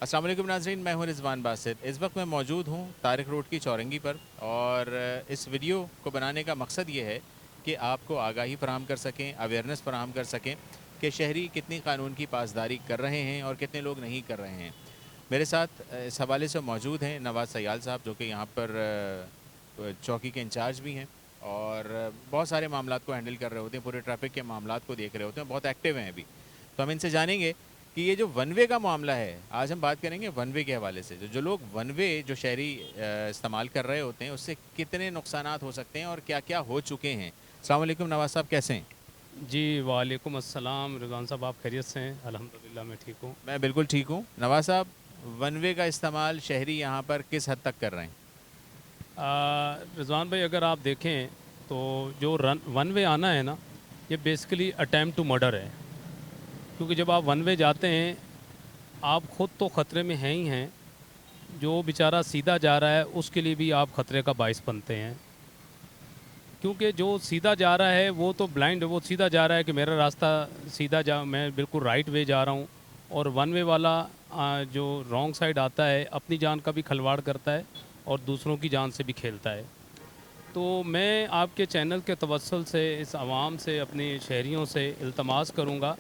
अस्सलाम वालेकुम नाज़रीन, मैं हूं रिजवान बासित। इस वक्त मैं मौजूद हूं तारिक रोड की चौरंगी पर और इस वीडियो को बनाने का मकसद ये है कि आपको आगाही फराहम कर सकें, अवेयरनेस फराहम कर सकें कि शहरी कितनी कानून की पासदारी कर रहे हैं और कितने लोग नहीं कर रहे हैं। मेरे साथ इस हवाले से मौजूद हैं नवाज़ सयाल साहब, जो कि यहाँ पर चौकी के इंचार्ज भी हैं और बहुत सारे मामलात को हैंडल कर रहे होते हैं, पूरे ट्रैफिक के मामलात को देख रहे होते हैं, बहुत एक्टिव हैं अभी। तो हम इनसे जानेंगे कि ये जो वन वे का मामला है, आज हम बात करेंगे वन वे के हवाले से। जो लोग वन वे जो शहरी इस्तेमाल कर रहे होते हैं, उससे कितने नुकसानात हो सकते हैं और क्या क्या हो चुके हैं। अस्सलाम वालेकुम नवाज़ साहब, कैसे हैं? जी वालेकुम अस्सलाम रिजवान साहब, आप खैरियत से हैं? अल्हम्दुलिल्लाह मैं ठीक हूँ। मैं बिल्कुल ठीक हूँ। नवाज़ साहब, वन वे का इस्तेमाल शहरी यहाँ पर किस हद तक कर रहे हैं? रिजवान भाई, अगर आप देखें तो जो वन वे आना है ना, ये बेसिकली अटैम्प्ट टू मर्डर है। क्योंकि जब आप वन वे जाते हैं, आप ख़ुद तो ख़तरे में हैं ही हैं, जो बेचारा सीधा जा रहा है उसके लिए भी आप ख़तरे का बाइस बनते हैं। क्योंकि जो सीधा जा रहा है वो तो ब्लाइंड, वो सीधा जा रहा है कि मेरा रास्ता सीधा जा, मैं बिल्कुल राइट वे जा रहा हूँ। और वन वे वाला जो रॉन्ग साइड आता है, अपनी जान का भी खिलवाड़ करता है और दूसरों की जान से भी खेलता है। तो मैं आपके चैनल के तवस्सुल से इस आवाम से, अपने शहरियों से इल्तमास करूँगा।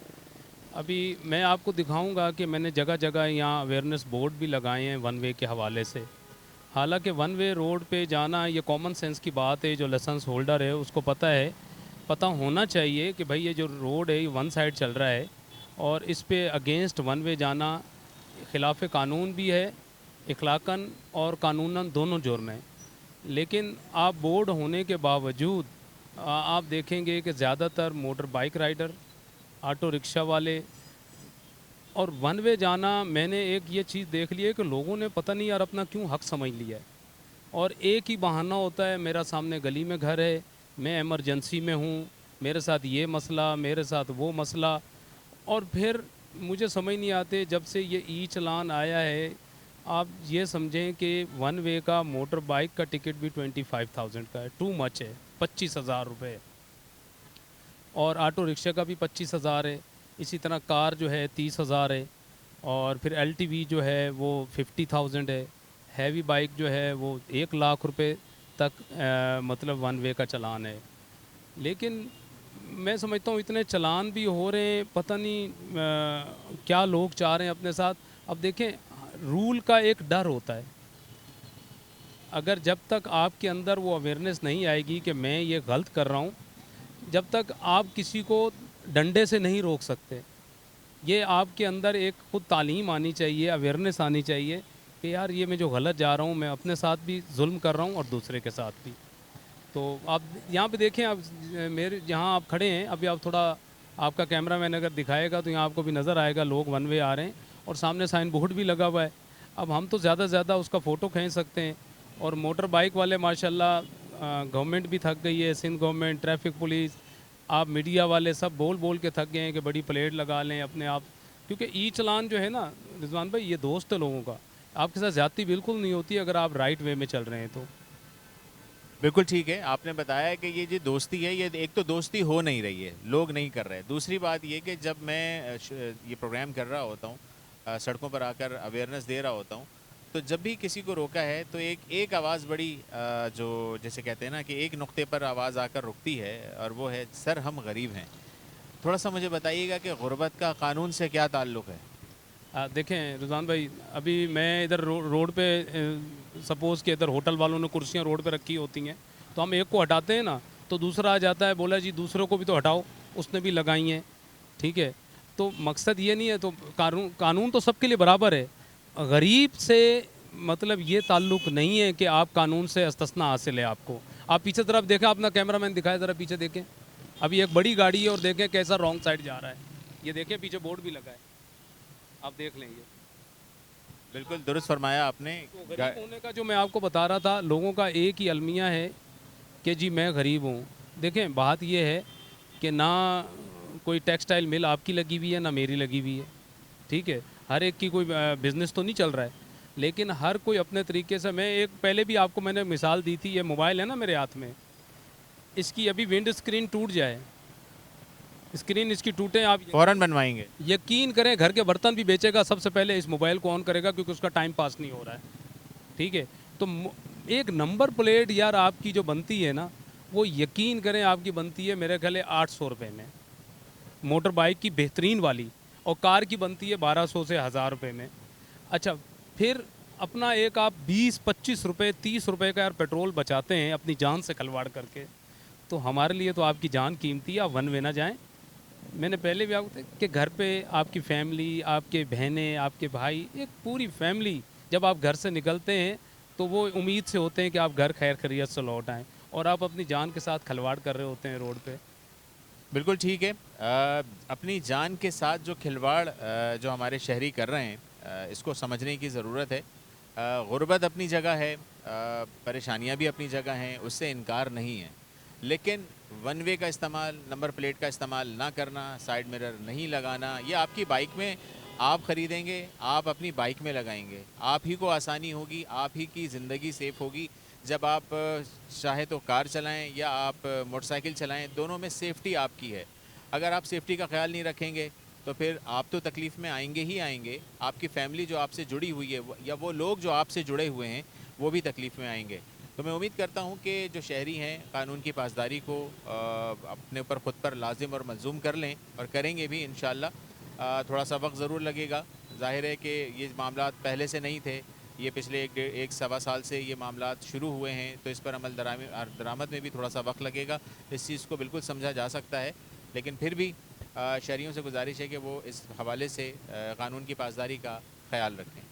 अभी मैं आपको दिखाऊंगा कि मैंने जगह जगह यहाँ अवेयरनेस बोर्ड भी लगाए हैं वन वे के हवाले से। हालांकि वन वे रोड पे जाना ये कॉमन सेंस की बात है, जो लाइसेंस होल्डर है उसको पता है, पता होना चाहिए कि भाई ये जो रोड है ये वन साइड चल रहा है और इस पे अगेंस्ट वन वे जाना खिलाफ कानून भी है, इखलाकन और कानूनन दोनों जुर्म हैं। लेकिन आप बोर्ड होने के बावजूद आप देखेंगे कि ज़्यादातर motor bike rider, auto rickshaw वाले और वन वे जाना, मैंने एक ये चीज़ देख ली है कि लोगों ने पता नहीं यार अपना क्यों हक समझ लिया है। और एक ही बहाना होता है, मेरा सामने गली में घर है, मैं इमरजेंसी में हूँ, मेरे साथ ये मसला, मेरे साथ वो मसला। और फिर मुझे समझ नहीं आते, जब से ये ई चलान आया है, आप ये समझें कि वन वे का मोटर बाइक का टिकट भी 25,000 का है, टू मच है, 25,000 रुपये। और ऑटो रिक्शे का भी 25,000 है, इसी तरह कार जो है 30,000 है, और फिर एलटीवी जो है वो 50,000 है, हैवी बाइक जो है वो 1 लाख रुपए तक मतलब वन वे का चलान है। लेकिन मैं समझता हूँ इतने चलान भी हो रहे हैं, पता नहीं क्या लोग चाह रहे हैं अपने साथ। अब देखें, रूल का एक डर होता है, अगर जब तक आपके अंदर वो अवेयरनेस नहीं आएगी कि मैं ये गलत कर रहा हूँ, जब तक आप किसी को डंडे से नहीं रोक सकते। ये आपके अंदर एक ख़ुद तालीम आनी चाहिए, अवेयरनेस आनी चाहिए कि यार ये मैं जो गलत जा रहा हूँ, मैं अपने साथ भी जुल्म कर रहा हूँ और दूसरे के साथ भी। तो आप यहाँ पे देखें, आप मेरे जहाँ आप खड़े हैं अभी, आप थोड़ा, आपका कैमरा मैन अगर दिखाएगा तो यहाँ आपको भी नज़र आएगा लोग वन वे आ रहे हैं और सामने साइन बोर्ड भी लगा हुआ है। अब हम तो ज़्यादा से ज़्यादा उसका फ़ोटो खींच सकते हैं। और मोटर बाइक वाले माशाल्लाह, गवर्नमेंट भी थक गई है, सिंध गवर्नमेंट, ट्रैफिक पुलिस, आप मीडिया वाले सब बोल बोल के थक गए हैं कि बड़ी प्लेट लगा लें अपने आप। क्योंकि ई चलान जो है ना रिजवान भाई, ये दोस्त है लोगों का, आपके साथ ज़्यादती बिल्कुल नहीं होती अगर आप राइट वे में चल रहे हैं तो। बिल्कुल ठीक है, आपने बताया कि ये जो दोस्ती है, ये एक तो दोस्ती हो नहीं रही है, लोग नहीं कर रहे। दूसरी बात ये कि जब मैं ये प्रोग्राम कर रहा होता हूँ, सड़कों पर आकर अवेयरनेस दे रहा होता हूँ, तो जब भी किसी को रोका है तो एक आवाज़ बड़ी जो जैसे कहते हैं ना कि एक नुक्ते पर आवाज़ आकर रुकती है, और वो है, सर हम गरीब हैं। थोड़ा सा मुझे बताइएगा कि गुर्बत का कानून से क्या ताल्लुक़ है? देखें रुज़ान भाई, अभी मैं इधर रोड पे, सपोज़ कि इधर होटल वालों ने कुर्सियाँ रोड पे रखी होती हैं, तो हम एक को हटाते हैं ना, तो दूसरा आ जाता है, बोला जी दूसरों को भी तो हटाओ, उसने भी लगाई हैं। ठीक है, तो मकसद ये नहीं है, तो कानून कानून तो सबके लिए बराबर है। गरीब से मतलब ये ताल्लुक़ नहीं है कि आप कानून से इस्तिस्ना हासिल है आपको। आप पीछे तरफ देखें, अपना कैमरामैन दिखाए ज़रा, पीछे देखें, अभी एक बड़ी गाड़ी है और देखें कैसा रॉन्ग साइड जा रहा है। ये देखें पीछे बोर्ड भी लगा है, आप देख लेंगे। बिल्कुल दुरुस्त फरमाया आपने। तो गरीब होने का जो मैं आपको बता रहा था, लोगों का एक ही अलमिया है कि जी मैं गरीब हूँ। देखें बात ये है कि ना कोई टेक्सटाइल मिल आपकी लगी हुई है, ना मेरी लगी हुई है। ठीक है, हर एक की कोई बिज़नेस तो नहीं चल रहा है, लेकिन हर कोई अपने तरीके से। मैं एक पहले भी आपको मैंने मिसाल दी थी, ये मोबाइल है ना मेरे हाथ में, इसकी अभी विंड स्क्रीन टूट जाए स्क्रीन इसकी टूटे आप फ़ौरन बनवाएंगे। यकीन करें घर के बर्तन भी बेचेगा, सबसे पहले इस मोबाइल को ऑन करेगा क्योंकि उसका टाइम पास नहीं हो रहा है। ठीक है, तो एक नंबर प्लेट यार आपकी जो बनती है ना, वो यकीन करें आपकी बनती है मेरे ख्याल 800 रुपये में, मोटर बाइक की बेहतरीन वाली, और कार की बनती है 1200 से 1000 रुपये में। अच्छा, फिर अपना एक आप 20-25 रुपये 30 रुपये का यार पेट्रोल बचाते हैं अपनी जान से खिलवाड़ करके, तो हमारे लिए तो आपकी जान कीमती है, आप वन वे ना जाएँ। मैंने पहले भी आपको बताया कि घर पे आपकी फैमिली, आपके बहनें, आपके भाई, एक पूरी फैमिली जब आप घर से निकलते हैं तो वो उम्मीद से होते हैं कि आप घर खैर खैरियत से लौट आएँ, और आप अपनी जान के साथ खिलवाड़ कर रहे होते हैं रोड पे। बिल्कुल ठीक है। अपनी जान के साथ जो खिलवाड़ जो हमारे शहरी कर रहे हैं, इसको समझने की ज़रूरत है। गुर्बत अपनी जगह है, परेशानियां भी अपनी जगह हैं, उससे इनकार नहीं है, लेकिन वन वे का इस्तेमाल, नंबर प्लेट का इस्तेमाल ना करना, साइड मिरर नहीं लगाना, ये आपकी बाइक में आप ख़रीदेंगे, आप अपनी बाइक में लगाएंगे, आप ही को आसानी होगी, आप ही की ज़िंदगी सेफ़ होगी। जब आप चाहे तो कार चलाएं या आप मोटरसाइकिल चलाएं, दोनों में सेफ्टी आपकी है। अगर आप सेफ्टी का ख्याल नहीं रखेंगे तो फिर आप तो तकलीफ़ में आएंगे ही आएंगे, आपकी फ़ैमिली जो आपसे जुड़ी हुई है या वो लोग जो आपसे जुड़े हुए हैं वो भी तकलीफ़ में आएंगे। तो मैं उम्मीद करता हूँ कि जो शहरी हैं कानून की पासदारी को अपने ऊपर ख़ुद पर लाजिम और मलज़ूम कर लें, और करेंगे भी इंशाअल्लाह। थोड़ा सा वक्त ज़रूर लगेगा, ज़ाहिर है कि ये मामला पहले से नहीं थे, ये पिछले एक सवा साल से ये मामला शुरू हुए हैं, तो इस पर अमल दरामद में भी थोड़ा सा वक्त लगेगा। इस चीज़ को बिल्कुल समझा जा सकता है, लेकिन फिर भी शहरियों से गुजारिश है कि वो इस हवाले से कानून की पासदारी का ख्याल रखें।